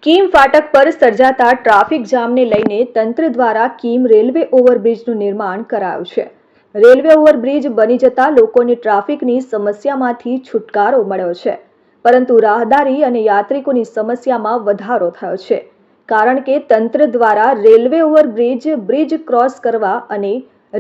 કીમ ફાટક પર સર્જાતા ટ્રાફિક જામને લઈને તંત્ર દ્વારા કીમ રેલવે ઓવરબ્રિજનું નિર્માણ કરાયું છે. રેલવે ઓવરબ્રિજ બની જતા લોકોને ટ્રાફિકની સમસ્યામાંથી છુટકારો મળ્યો છે, પરંતુ રાહદારી અને યાત્રિકોની સમસ્યામાં વધારો થયો છે, કારણ કે તંત્ર દ્વારા રેલવે બ્રિજ ક્રોસ કરવા અને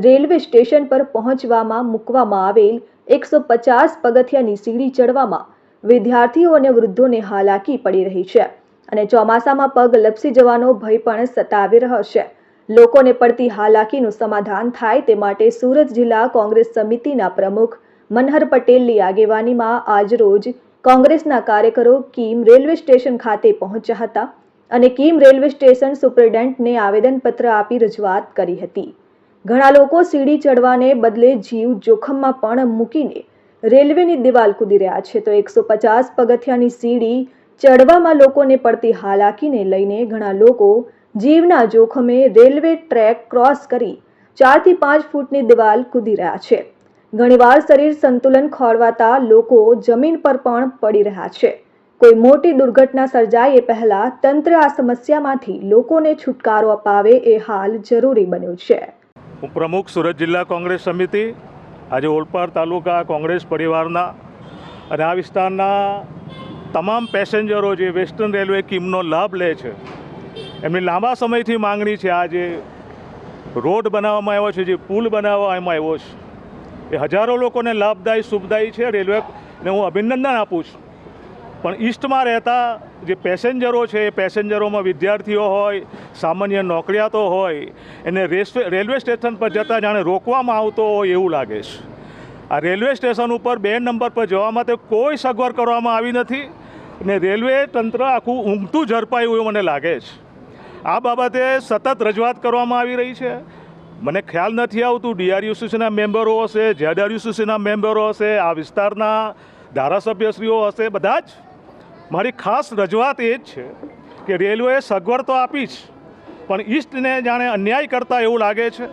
રેલવે સ્ટેશન પર પહોંચવામાં મૂકવામાં આવેલ 150 પગથિયાની સીડી ચડવામાં વિદ્યાર્થીઓ અને વૃદ્ધોને હાલાકી પડી રહી છે અને ચોમાસામાં પગ લપસી જવાનો ભય પણ સતાવી રહ્યો છે. લોકોને પડતી હાલાકીનું સમાધાન થાય તે માટે સુરત જિલ્લા કોંગ્રેસ સમિતિના પ્રમુખ મનહર પટેલની આગેવાનીમાં આજરોજ કોંગ્રેસના કાર્યકરો કીમ રેલવે સ્ટેશન ખાતે પહોંચ્યા હતા અને કીમ રેલવે સ્ટેશન સુપ્રિન્ટેન્ડન્ટને આવેદનપત્ર આપી રજૂઆત કરી હતી. ઘણા લોકો સીડી ચડવાને બદલે જીવ જોખમમાં પણ મૂકીને રેલવેની દિવાલ કૂદી રહ્યા છે, તો 150 પગથિયાની સીડી ચડવામાં લોકોને પડતી હાલાકીને લઈને ઘણા લોકો જીવના જોખમે રેલવે ટ્રેક ક્રોસ કરી 4 થી 5 ફૂટની દિવાલ કૂદી રહ્યા છે. ઘણીવાર શરીર સંતુલન ખોરવાતા લોકો જમીન પર પણ પડી રહ્યા છે. કોઈ મોટી દુર્ઘટના સર્જાય એ પહેલા તંત્ર આ સમસ્યામાંથી લોકોને છુટકારો અપાવે એ હાલ જરૂરી બન્યું છે. હું પ્રમુખ સુરત જિલ્લા કોંગ્રેસ સમિતિ, આજે ઓલપાડ તાલુકા કોંગ્રેસ પરિવારના અને આ વિસ્તારના તમામ પેસેન્જરો જે વેસ્ટર્ન રેલવે કીમનો લાભ લે છે, એમની લાંબા સમયથી માંગણી છે. આ જે રોડ બનાવવામાં આવ્યો છે, જે પુલ બનાવવામાં આવ્યો છે, એ હજારો લોકોને લાભદાયી શુભદાયી છે. રેલવેને હું અભિનંદન આપું છું, પણ ઈસ્ટમાં રહેતા જે પેસેન્જરો છે, એ પેસેન્જરોમાં વિદ્યાર્થીઓ હોય, સામાન્ય નોકરિયાતો હોય, એને રેલવે સ્ટેશન પર જતાં જાણે રોકવામાં આવતો હોય એવું લાગે છે. આ રેલવે સ્ટેશન ઉપર 2 નંબર પર જવા માટે કોઈ સગવડ કરવામાં આવી નથી અને રેલવે તંત્ર આખું ઊંઘતું ઝડપાયું એવું મને લાગે છે. આ બાબતે સતત રજૂઆત કરવામાં આવી રહી છે. મને ખ્યાલ નથી આવતું DRUCCના મેમ્બરો હશે, ZRUCCના મેમ્બરો હશે, આ વિસ્તારના ધારાસભ્યશ્રીઓ હશે, બધા જ મારી ખાસ રજૂઆત એ જ છે કે રેલવેએ સગવડ તો આપી જ, પણ ઈસ્ટને જાણે અન્યાય કરતા એવું લાગે છે.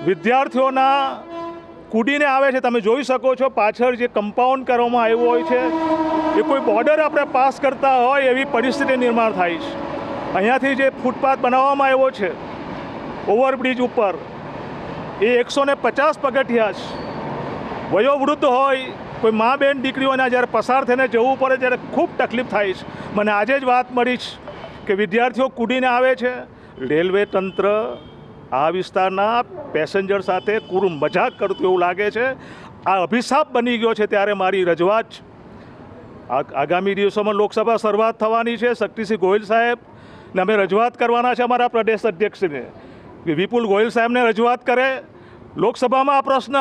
વિદ્યાર્થીઓના કૂદીને આવે છે. તમે જોઈ શકો છો પાછળ જે કમ્પાઉન્ડ કરવામાં આવ્યું હોય છે, એ કોઈ બોર્ડર આપણે પાસ કરતા હોય એવી પરિસ્થિતિ નિર્માણ થાય છે. અહીંયાથી જે ફૂટપાથ બનાવવામાં આવ્યો છે ઓવરબ્રિજ ઉપર, એ 150 પગથિયા છે. વયોવૃદ્ધ હોય, કોઈ મા બેન દીકરીઓના જ્યારે પસાર થઈને જવું પડે ત્યારે ખૂબ તકલીફ થાય છે. મને આજે જ વાત મળી છે કે વિદ્યાર્થીઓ કૂદીને આવે છે. રેલવે તંત્ર આ વિસ્તારના પેસેન્જર સાથે કુરું મજાક કરતું એવું લાગે છે. આ અભિશાપ બની ગયો છે. ત્યારે મારી રજૂઆત છે, આગામી દિવસોમાં લોકસભા શરૂઆત થવાની છે. શક્તિસિંહ ગોહિલ સાહેબને અમે રજૂઆત કરવાના છે, અમારા પ્રદેશ અધ્યક્ષને, કે વિપુલ ગોહિલ સાહેબને રજૂઆત કરે, લોકસભામાં આ પ્રશ્ન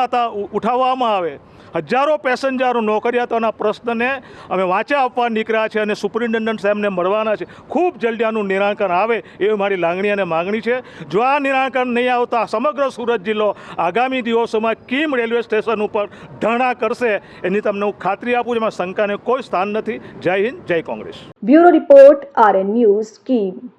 ઉઠાવવામાં આવે. હજારો પેસેન્જરો નોકરિયાતોના પ્રશ્નને અમે વાંચા આપવા નીકળ્યા છે અને સુપ્રિન્ટેન્ડન્ટ સાહેબને મળવાના છે. ખૂબ જલ્દી આનું નિરાકરણ આવે એવી મારી લાગણી અને માગણી છે. જો આ નિરાકરણ નહીં આવતા સમગ્ર સુરત જિલ્લો આગામી દિવસોમાં કીમ રેલવે સ્ટેશન ઉપર ધરણા કરશે, એની તમને હું ખાતરી આપું છું. એમાં શંકાને કોઈ સ્થાન નથી. જય હિન્દ, જય Congress. Bureau report, RN news, Kim.